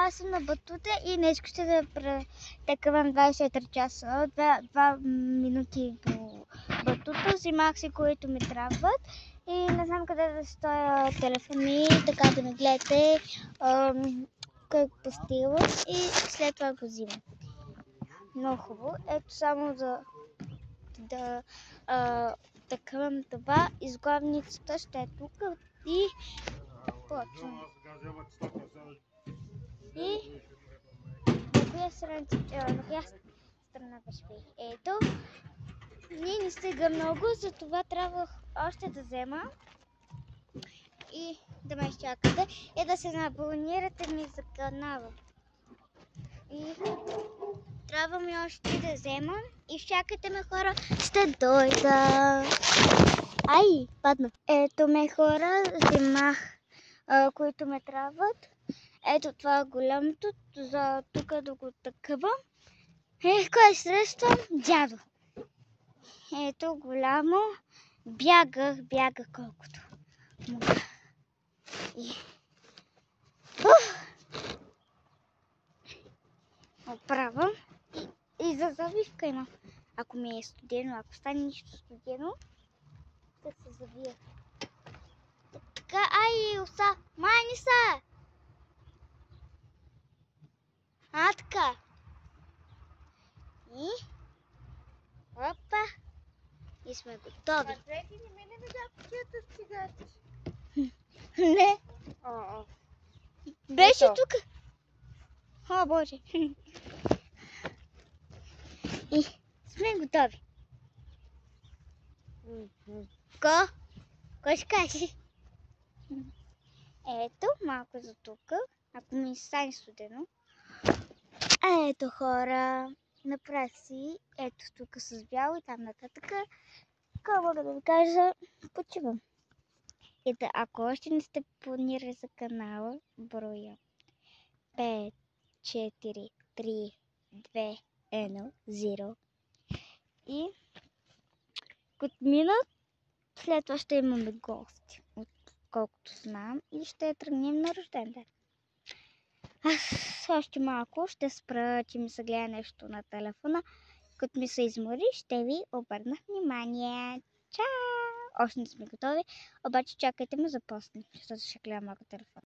аз съм на батута и днес ще да претъквам 24 часа, 2 минути по батута. Взимах си, които ми трябват и не знам къде да стоя телефон ми, така да ме гледате как постила и след това го взимам. Много хубаво. Ето само да тъквам това. Изглавницата ще е тук и почвам. И на коя страна беше? Ето. Ние не стига много, затова трябва още да взема и да ме изчакате и да се абонирате ми за канала. И трябва ми още да взема и чакайте ме, хора, ще дойда. Ай, падна. Ето ме, хора, вземах които ме трябват. Ето това е голямото, за тук да го тъквам. Кой срещам? Дядо. Ето голямо. Бягах колкото мога. Оправям и за завивка има. Ако ми е студено, ако стане нищо студено, да се завия. Така, ай, уса, майни са! Така. И, опа, и сме готови. А Трети не ме не видя кутията с цигарите. Не. Беше тук. О, Боже. И сме готови. Кой ще каже? Ето, малко за тук, ако ми стане студено. Ето, хора, направих си, ето тук с бяло и там нататък. Какво мога да ви кажа? Почивам. И да, ако още не сте абонирали за канала, броя 5, 4, 3, 2, 1, 0. И като минат, след това ще имаме гости, отколкото знам, и ще тръгнем на рожден ден. Аз още малко ще спра, че ми се гледа нещо на телефона. Като ми се измори, ще ви обърна внимание. Чао! Още не сме готови, обаче чакайте ме за после, защото ще гледам малко телефон.